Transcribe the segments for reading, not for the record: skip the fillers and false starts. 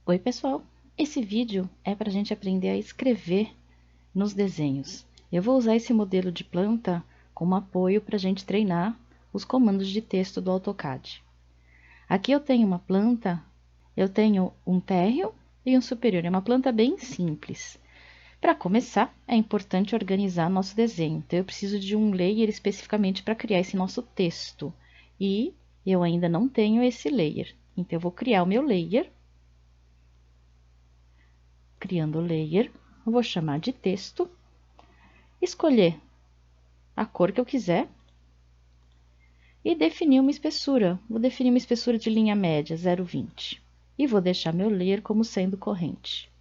Oi, pessoal! Esse vídeo é para a gente aprender a escrever nos desenhos. Eu vou usar esse modelo de planta como apoio para a gente treinar os comandos de texto do AutoCAD. Aqui eu tenho uma planta, eu tenho um térreo e um superior. É uma planta bem simples. Para começar, é importante organizar nosso desenho. Então, eu preciso de um layer especificamente para criar esse nosso texto. E eu ainda não tenho esse layer. Então, eu vou criar o meu layer. Criando o layer, eu vou chamar de texto, escolher a cor que eu quiser e definir uma espessura. Vou definir uma espessura de linha média, 0,20. E vou deixar meu layer como sendo corrente.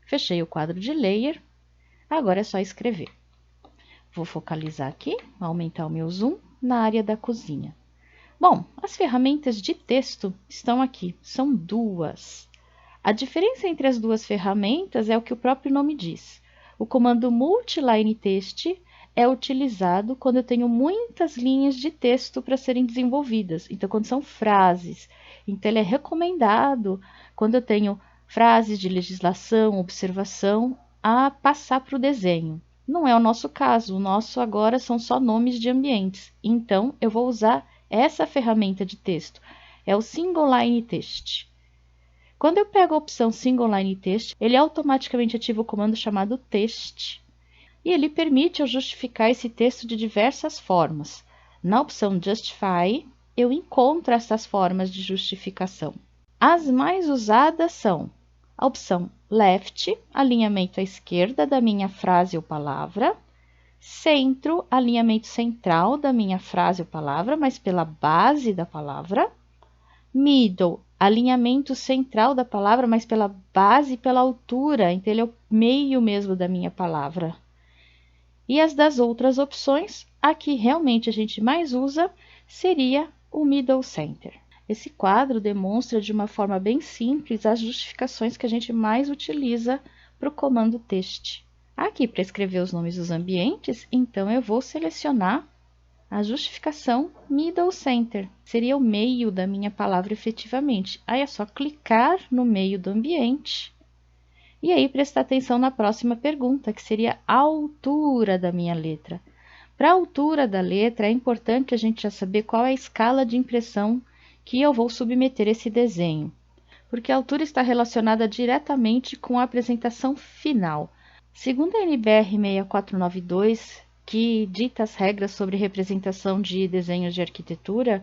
Fechei o quadro de layer, agora é só escrever. Vou focalizar aqui, aumentar o meu zoom na área da cozinha. Bom, as ferramentas de texto estão aqui, são duas. A diferença entre as duas ferramentas é o que o próprio nome diz. O comando multiline text é utilizado quando eu tenho muitas linhas de texto para serem desenvolvidas. Então, quando são frases. Então, ele é recomendado quando eu tenho frases de legislação, observação, a passar para o desenho. Não é o nosso caso, o nosso agora são só nomes de ambientes. Então, eu vou usar essa ferramenta de texto, é o Single Line Text. Quando eu pego a opção Single Line Text, ele automaticamente ativa o comando chamado text. E ele permite eu justificar esse texto de diversas formas. Na opção Justify, eu encontro essas formas de justificação. As mais usadas são a opção Left, alinhamento à esquerda da minha frase ou palavra. Centro, alinhamento central da minha frase ou palavra, mas pela base da palavra. Middle, alinhamento central da palavra, mas pela base e pela altura, então ele é o meio mesmo da minha palavra. E as das outras opções, a que realmente a gente mais usa seria o Middle Center. Esse quadro demonstra de uma forma bem simples as justificações que a gente mais utiliza para o comando text. Aqui, para escrever os nomes dos ambientes, então eu vou selecionar a justificação Middle Center. Seria o meio da minha palavra efetivamente. Aí é só clicar no meio do ambiente e aí prestar atenção na próxima pergunta, que seria a altura da minha letra. Para a altura da letra, é importante a gente já saber qual é a escala de impressão que eu vou submeter esse desenho, porque a altura está relacionada diretamente com a apresentação final. Segundo a NBR 6492, que dita as regras sobre representação de desenhos de arquitetura,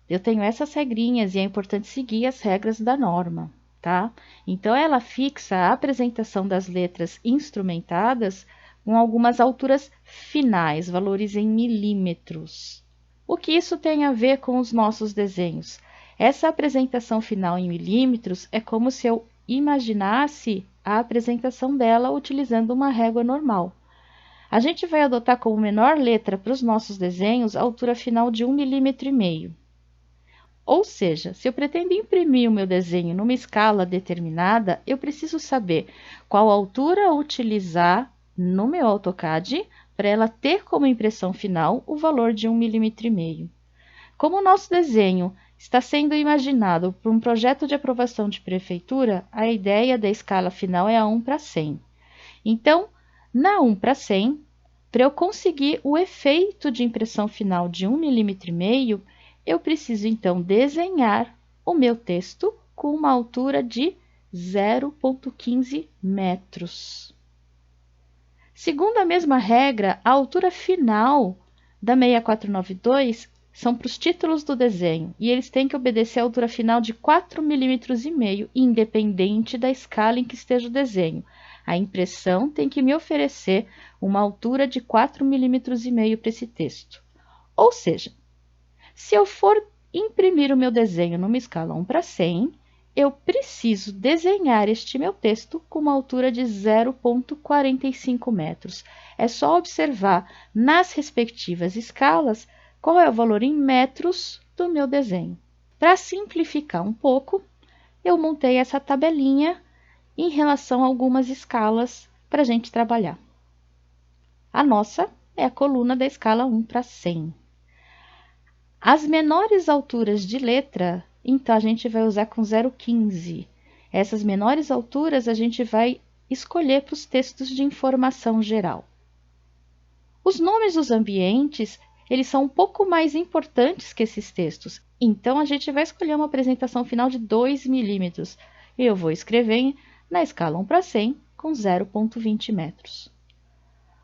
eu tenho essas regrinhas e é importante seguir as regras da norma, tá? Então, ela fixa a apresentação das letras instrumentadas com algumas alturas finais, valores em milímetros. O que isso tem a ver com os nossos desenhos? Essa apresentação final em milímetros é como se eu imaginasse a apresentação dela utilizando uma régua normal. A gente vai adotar como menor letra para os nossos desenhos a altura final de 1,5 mm. Ou seja, se eu pretendo imprimir o meu desenho numa escala determinada, eu preciso saber qual altura utilizar no meu AutoCAD para ela ter como impressão final o valor de 1,5 mm. Como o nosso desenho está sendo imaginado por um projeto de aprovação de prefeitura, a ideia da escala final é a 1:100. Então, na 1:100, para eu conseguir o efeito de impressão final de 1,5 mm, eu preciso então desenhar o meu texto com uma altura de 0,15 metros. Segundo a mesma regra, a altura final da 6492 são para os títulos do desenho, e eles têm que obedecer a altura final de 4,5 mm, independente da escala em que esteja o desenho. A impressão tem que me oferecer uma altura de 4,5 mm para esse texto. Ou seja, se eu for imprimir o meu desenho numa escala 1:100, eu preciso desenhar este meu texto com uma altura de 0,45 metros. É só observar nas respectivas escalas qual é o valor em metros do meu desenho. Para simplificar um pouco, eu montei essa tabelinha em relação a algumas escalas para a gente trabalhar. A nossa é a coluna da escala 1:100. As menores alturas de letra, então a gente vai usar com 0,15. Essas menores alturas a gente vai escolher para os textos de informação geral. Os nomes dos ambientes, eles são um pouco mais importantes que esses textos. Então, a gente vai escolher uma apresentação final de 2 milímetros. Eu vou escrever na escala 1/100 com 0,20 metros.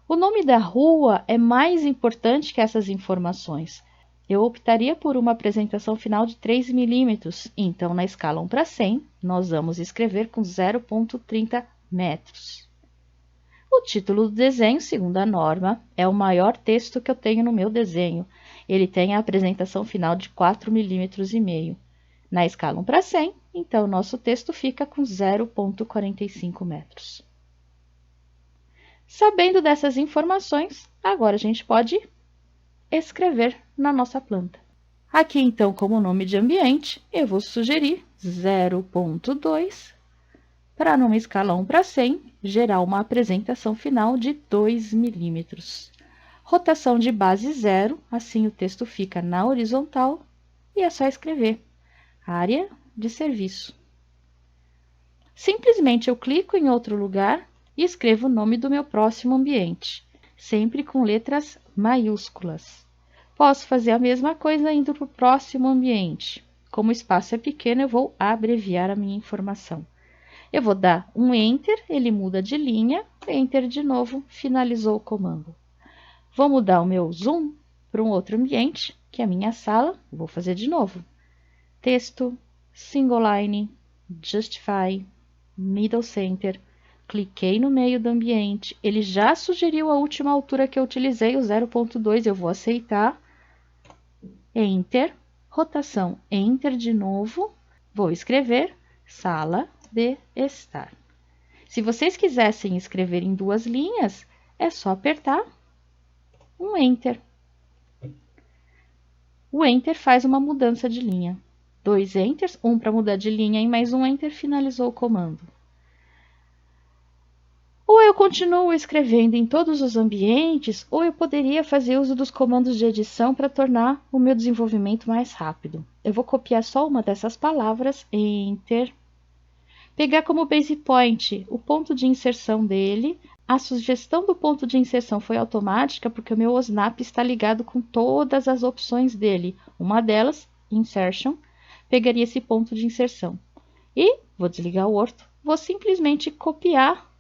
O nome da rua é mais importante que essas informações. Eu optaria por uma apresentação final de 3 milímetros. Então, na escala 1/100, nós vamos escrever com 0,30 metros. O título do desenho, segundo a norma, é o maior texto que eu tenho no meu desenho. Ele tem a apresentação final de 4,5 milímetros. Na escala 1/100, então, o nosso texto fica com 0,45 metros. Sabendo dessas informações, agora a gente pode escrever na nossa planta. Aqui, então, como nome de ambiente, eu vou sugerir 0,2 para, numa escala 1/100, gerar uma apresentação final de 2 milímetros. Rotação de base 0, assim o texto fica na horizontal e é só escrever. Área de serviço. Simplesmente eu clico em outro lugar e escrevo o nome do meu próximo ambiente, sempre com letras maiúsculas. Posso fazer a mesma coisa indo para o próximo ambiente. Como o espaço é pequeno, eu vou abreviar a minha informação. Eu vou dar um Enter, ele muda de linha, Enter de novo, finalizou o comando. Vou mudar o meu zoom para um outro ambiente, que é a minha sala, vou fazer de novo. Texto, Single Line, Justify, Middle Center, cliquei no meio do ambiente, ele já sugeriu a última altura que eu utilizei, o 0,2, eu vou aceitar. Enter, rotação, Enter de novo, vou escrever sala de estar. Se vocês quisessem escrever em 2 linhas, é só apertar um Enter. O Enter faz uma mudança de linha. 2 Enters, um para mudar de linha e mais um Enter, finalizou o comando. Ou eu continuo escrevendo em todos os ambientes, ou eu poderia fazer uso dos comandos de edição para tornar o meu desenvolvimento mais rápido. Eu vou copiar só uma dessas palavras, Enter, pegar como base point o ponto de inserção dele. A sugestão do ponto de inserção foi automática porque o meu OSNAP está ligado com todas as opções dele. Uma delas, Insertion, pegaria esse ponto de inserção. E vou desligar o orto, vou simplesmente copiar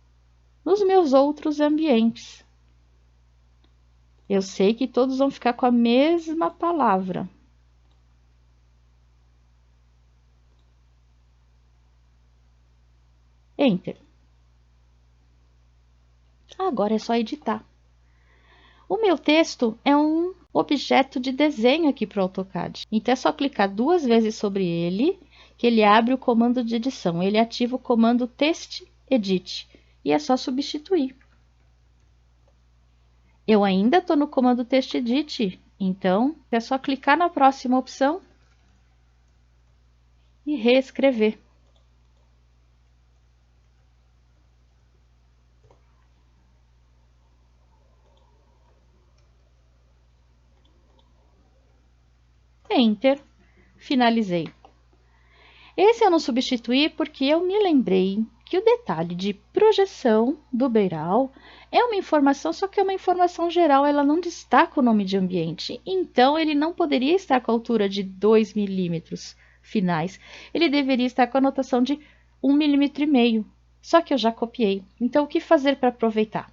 nos meus outros ambientes. Eu sei que todos vão ficar com a mesma palavra. Enter. Agora é só editar. O meu texto é um objeto de desenho aqui para o AutoCAD. Então, é só clicar 2 vezes sobre ele, que ele abre o comando de edição. Ele ativa o comando Text Edit e é só substituir. Eu ainda estou no comando Text Edit, então é só clicar na próxima opção e reescrever. Enter, finalizei. Esse eu não substituí porque eu me lembrei que o detalhe de projeção do beiral é uma informação, só que é uma informação geral, ela não destaca o nome de ambiente. Então, ele não poderia estar com a altura de 2 milímetros finais. Ele deveria estar com a anotação de 1,5 milímetro. Só que eu já copiei. Então, o que fazer para aproveitar?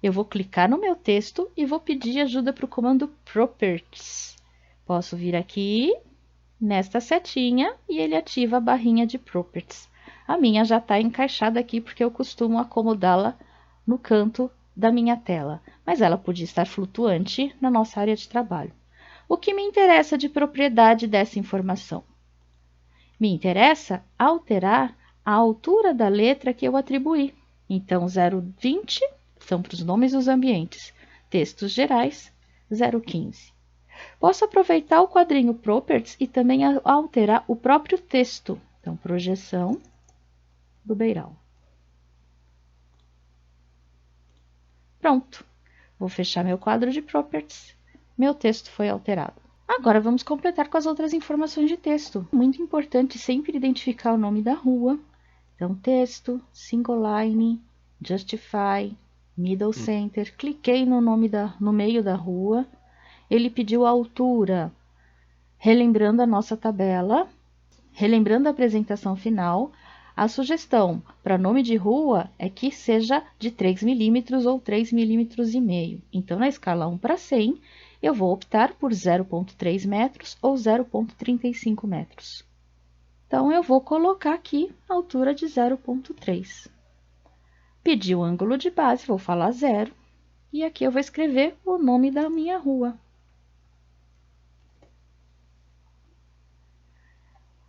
Eu vou clicar no meu texto e vou pedir ajuda para o comando Properties. Posso vir aqui nesta setinha e ele ativa a barrinha de Properties. A minha já está encaixada aqui porque eu costumo acomodá-la no canto da minha tela, mas ela podia estar flutuante na nossa área de trabalho. O que me interessa de propriedade dessa informação? Me interessa alterar a altura da letra que eu atribuí. Então, 0,20 são para os nomes dos ambientes. Textos gerais, 0,15. Posso aproveitar o quadrinho Properties e também alterar o próprio texto. Então, projeção do beiral. Pronto. Vou fechar meu quadro de Properties. Meu texto foi alterado. Agora vamos completar com as outras informações de texto. Muito importante sempre identificar o nome da rua. Então, texto, single line, justify, middle center. Cliquei no meio da rua. Ele pediu a altura. Relembrando a nossa tabela, relembrando a apresentação final, a sugestão para nome de rua é que seja de 3 milímetros ou 3,5 milímetros. Então, na escala 1 para 100, eu vou optar por 0,3 metros ou 0,35 metros. Então, eu vou colocar aqui a altura de 0,3. Pedi o ângulo de base, vou falar 0. E aqui eu vou escrever o nome da minha rua.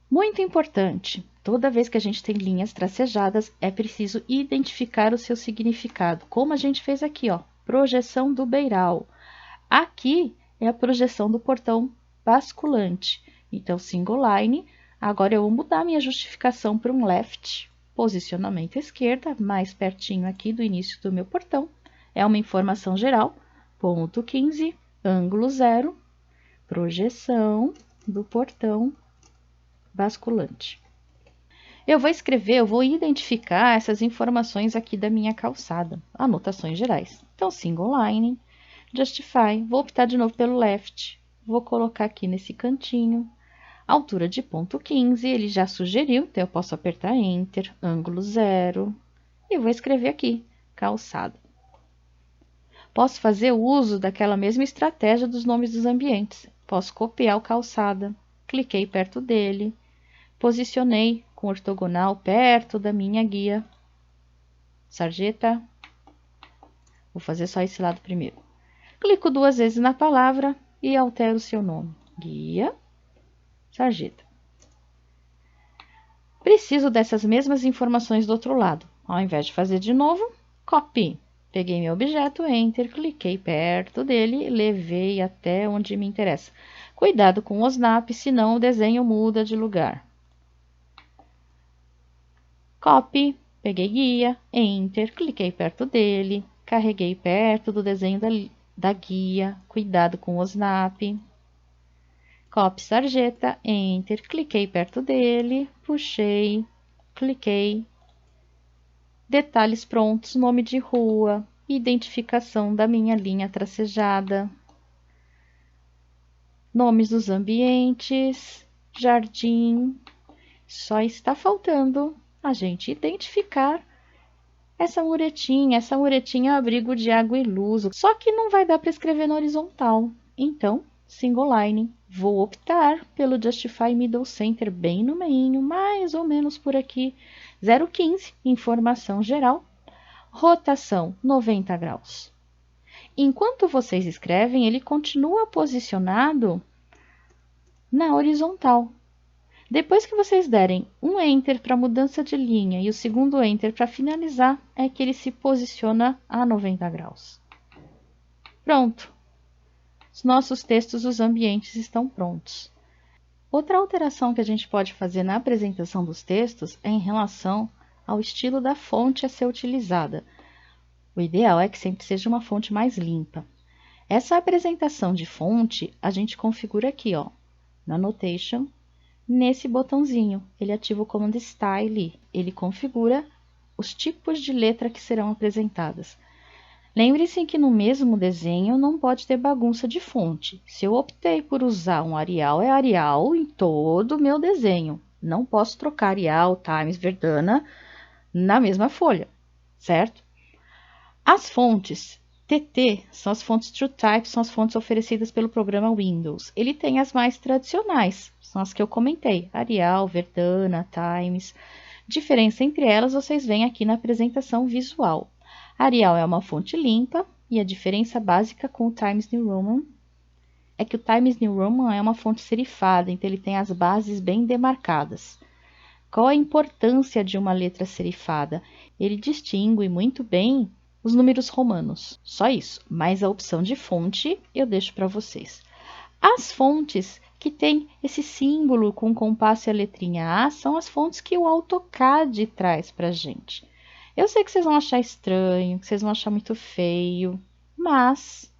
Muito importante, toda vez que a gente tem linhas tracejadas, é preciso identificar o seu significado, como a gente fez aqui, ó, projeção do beiral. Aqui é a projeção do portão basculante. Então, single line, agora eu vou mudar minha justificação para um left, posicionamento à esquerda, mais pertinho aqui do início do meu portão. É uma informação geral, ponto 15, ângulo 0, projeção do portão basculante. Eu vou identificar essas informações aqui da minha calçada, anotações gerais. Então, single line, justify, vou optar de novo pelo left, vou colocar aqui nesse cantinho, altura de ponto 15, ele já sugeriu, então eu posso apertar Enter, ângulo 0, e vou escrever aqui, calçada. Posso fazer uso daquela mesma estratégia dos nomes dos ambientes. Posso copiar o calçada, cliquei perto dele, posicionei com ortogonal perto da minha guia. Sarjeta. Vou fazer só esse lado primeiro. Clico 2 vezes na palavra e altero o seu nome. Guia, sarjeta. Preciso dessas mesmas informações do outro lado. Ao invés de fazer de novo, copy. Peguei meu objeto, Enter, cliquei perto dele e levei até onde me interessa. Cuidado com o snap, senão o desenho muda de lugar. Copy, peguei guia, Enter, cliquei perto dele, carreguei perto do desenho da guia, cuidado com o snap. Copy sarjeta, Enter, cliquei perto dele, puxei, cliquei. Detalhes prontos, nome de rua, identificação da minha linha tracejada, nomes dos ambientes, jardim. Só está faltando a gente identificar essa muretinha. Essa muretinha é o abrigo de água e luz, só que não vai dar para escrever na horizontal. Então, single line, vou optar pelo Justify Middle Center bem no meinho, mais ou menos por aqui. 0,15, informação geral, rotação 90 graus. Enquanto vocês escrevem, ele continua posicionado na horizontal. Depois que vocês derem um Enter para mudança de linha e o segundo Enter para finalizar, é que ele se posiciona a 90 graus. Pronto! Os nossos textos, os ambientes estão prontos. Outra alteração que a gente pode fazer na apresentação dos textos é em relação ao estilo da fonte a ser utilizada. O ideal é que sempre seja uma fonte mais limpa. Essa apresentação de fonte a gente configura aqui, ó, na Notation, nesse botãozinho. Ele ativa o comando Style, ele configura os tipos de letra que serão apresentadas. Lembre-se que no mesmo desenho não pode ter bagunça de fonte. Se eu optei por usar um Arial, é Arial em todo o meu desenho. Não posso trocar Arial, Times, Verdana na mesma folha, certo? As fontes TT são as fontes TrueType, são as fontes oferecidas pelo programa Windows. Ele tem as mais tradicionais, são as que eu comentei, Arial, Verdana, Times. Diferença entre elas vocês veem aqui na apresentação visual. Arial é uma fonte limpa e a diferença básica com o Times New Roman é que o Times New Roman é uma fonte serifada, então ele tem as bases bem demarcadas. Qual a importância de uma letra serifada? Ele distingue muito bem os números romanos, só isso, mas a opção de fonte eu deixo para vocês. As fontes que tem esse símbolo com compasso e a letrinha A são as fontes que o AutoCAD traz para a gente. Eu sei que vocês vão achar estranho, que vocês vão achar muito feio, mas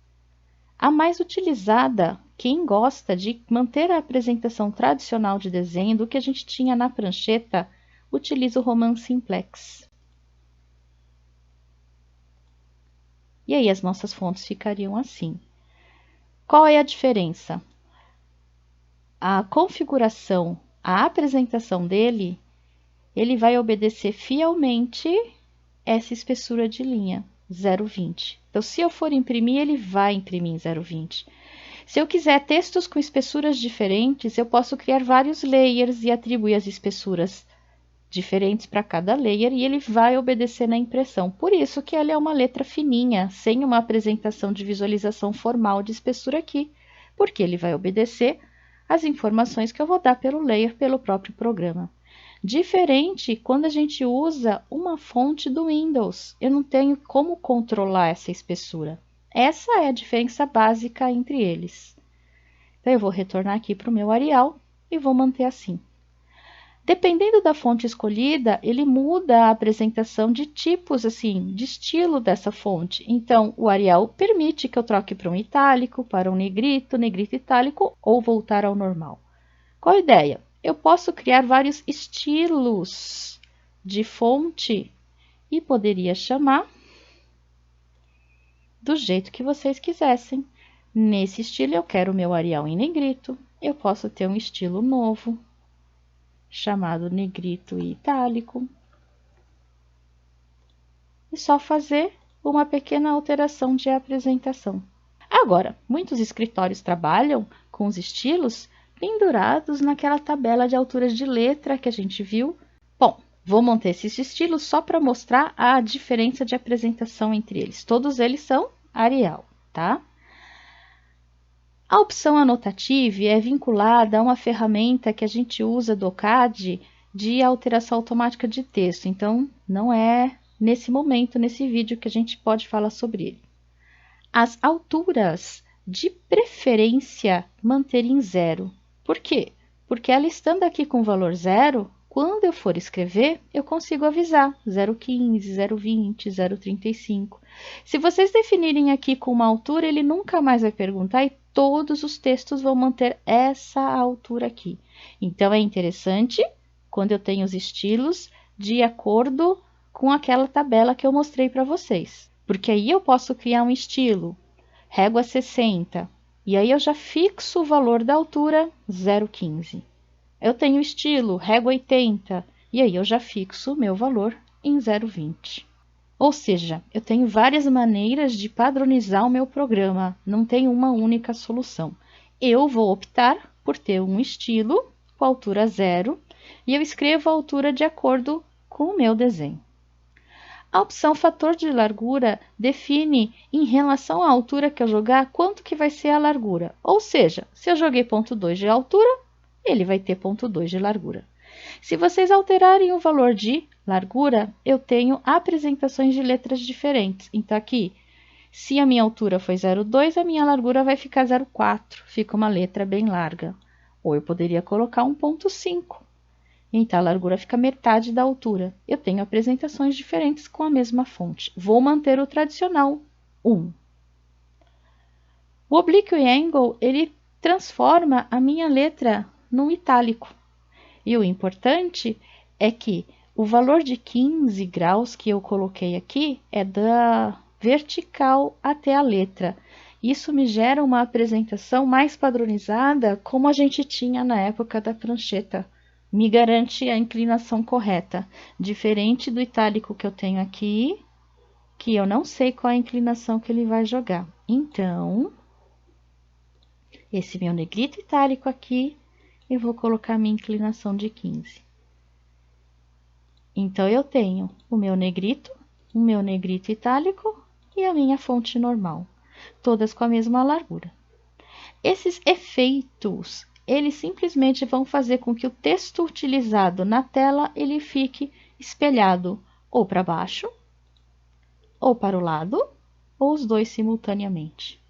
A mais utilizada, quem gosta de manter a apresentação tradicional de desenho do que a gente tinha na prancheta, utiliza o Roman Simplex. E aí as nossas fontes ficariam assim. Qual é a diferença? A configuração, a apresentação dele, ele vai obedecer fielmente essa espessura de linha, 0,20. Então, se eu for imprimir, ele vai imprimir em 0,20. Se eu quiser textos com espessuras diferentes, eu posso criar vários layers e atribuir as espessuras diferentes para cada layer e ele vai obedecer na impressão. Por isso que ela é uma letra fininha, sem uma apresentação de visualização formal de espessura aqui, porque ele vai obedecer as informações que eu vou dar pelo layer, pelo próprio programa. Diferente quando a gente usa uma fonte do Windows. Eu não tenho como controlar essa espessura. Essa é a diferença básica entre eles. Então, eu vou retornar aqui para o meu Arial e vou manter assim. Dependendo da fonte escolhida, ele muda a apresentação de tipos, assim, de estilo dessa fonte. Então, o Arial permite que eu troque para um itálico, para um negrito, negrito itálico ou voltar ao normal. Qual a ideia? Eu posso criar vários estilos de fonte e poderia chamar do jeito que vocês quisessem. Nesse estilo, eu quero o meu Arial em negrito. Eu posso ter um estilo novo, chamado negrito e itálico. E só fazer uma pequena alteração de apresentação. Agora, muitos escritórios trabalham com os estilos pendurados naquela tabela de alturas de letra que a gente viu. Bom, vou manter esses estilos só para mostrar a diferença de apresentação entre eles. Todos eles são Arial, tá? A opção Annotative é vinculada a uma ferramenta que a gente usa do CAD de alteração automática de texto. Então, não é nesse momento, nesse vídeo, que a gente pode falar sobre ele. As alturas, de preferência, manter em 0. Por quê? Porque ela estando aqui com o valor 0, quando eu for escrever, eu consigo avisar 0,15, 0,20, 0,35. Se vocês definirem aqui com uma altura, ele nunca mais vai perguntar e todos os textos vão manter essa altura aqui. Então, é interessante quando eu tenho os estilos de acordo com aquela tabela que eu mostrei para vocês. Porque aí eu posso criar um estilo, régua 60, e aí eu já fixo o valor da altura 0,15. Eu tenho estilo, régua 80, e aí eu já fixo o meu valor em 0,20. Ou seja, eu tenho várias maneiras de padronizar o meu programa, não tem uma única solução. Eu vou optar por ter um estilo com altura 0 e eu escrevo a altura de acordo com o meu desenho. A opção fator de largura define, em relação à altura que eu jogar, quanto que vai ser a largura. Ou seja, se eu joguei 0,2 de altura, ele vai ter 0,2 de largura. Se vocês alterarem o valor de largura, eu tenho apresentações de letras diferentes. Então, aqui, se a minha altura foi 0,2, a minha largura vai ficar 0,4. Fica uma letra bem larga. Ou eu poderia colocar 1,5. Então, a largura fica metade da altura. Eu tenho apresentações diferentes com a mesma fonte. Vou manter o tradicional, 1. O Oblique Angle, ele transforma a minha letra num itálico. E o importante é que o valor de 15 graus que eu coloquei aqui é da vertical até a letra. Isso me gera uma apresentação mais padronizada, como a gente tinha na época da prancheta. Me garante a inclinação correta, diferente do itálico que eu tenho aqui, que eu não sei qual a inclinação que ele vai jogar. Então, esse meu negrito itálico aqui, eu vou colocar minha inclinação de 15. Então, eu tenho o meu negrito itálico e a minha fonte normal, todas com a mesma largura. Esses efeitos, eles simplesmente vão fazer com que o texto utilizado na tela, ele fique espelhado ou para baixo, ou para o lado, ou os dois simultaneamente.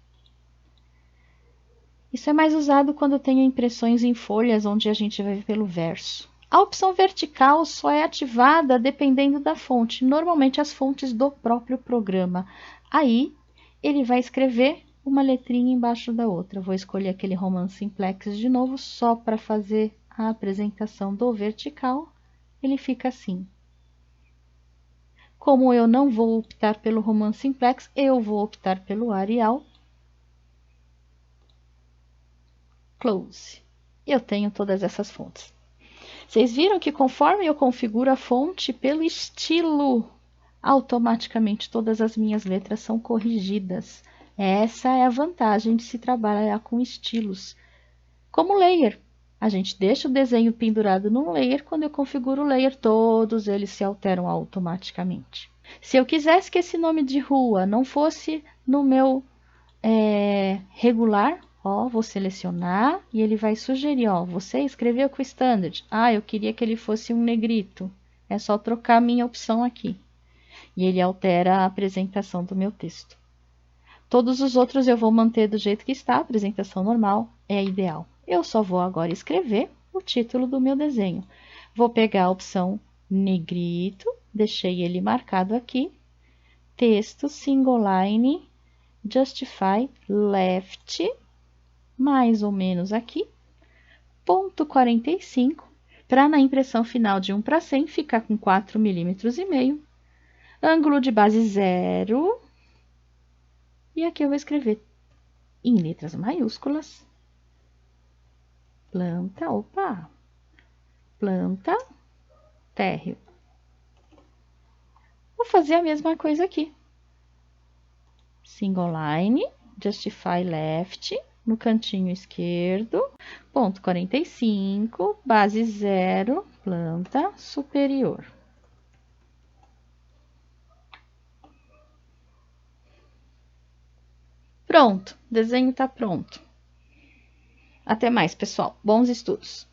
Isso é mais usado quando eu tenho impressões em folhas, onde a gente vai ver pelo verso. A opção vertical só é ativada dependendo da fonte, normalmente as fontes do próprio programa. Aí, ele vai escrever uma letrinha embaixo da outra. Vou escolher aquele Roman Simplex de novo, só para fazer a apresentação do vertical. Ele fica assim. Como eu não vou optar pelo Roman Simplex, eu vou optar pelo Arial. Close. Eu tenho todas essas fontes. Vocês viram que conforme eu configuro a fonte pelo estilo, automaticamente todas as minhas letras são corrigidas. Essa é a vantagem de se trabalhar com estilos. Como layer, a gente deixa o desenho pendurado num layer, quando eu configuro o layer, todos eles se alteram automaticamente. Se eu quisesse que esse nome de rua não fosse no meu regular, ó, vou selecionar e ele vai sugerir, ó, você escreveu com o standard. Ah, eu queria que ele fosse um negrito. É só trocar a minha opção aqui. E ele altera a apresentação do meu texto. Todos os outros eu vou manter do jeito que está, a apresentação normal é ideal. Eu só vou agora escrever o título do meu desenho. Vou pegar a opção negrito, deixei ele marcado aqui, texto, single line, justify, left, mais ou menos aqui, ponto 45, para na impressão final de 1 para 100 ficar com 4,5 mm, ângulo de base 0, e aqui eu vou escrever em letras maiúsculas, planta, térreo. Vou fazer a mesma coisa aqui. Single line, justify left, no cantinho esquerdo, ponto 45, base 0, planta superior. Pronto, o desenho está pronto. Até mais, pessoal. Bons estudos!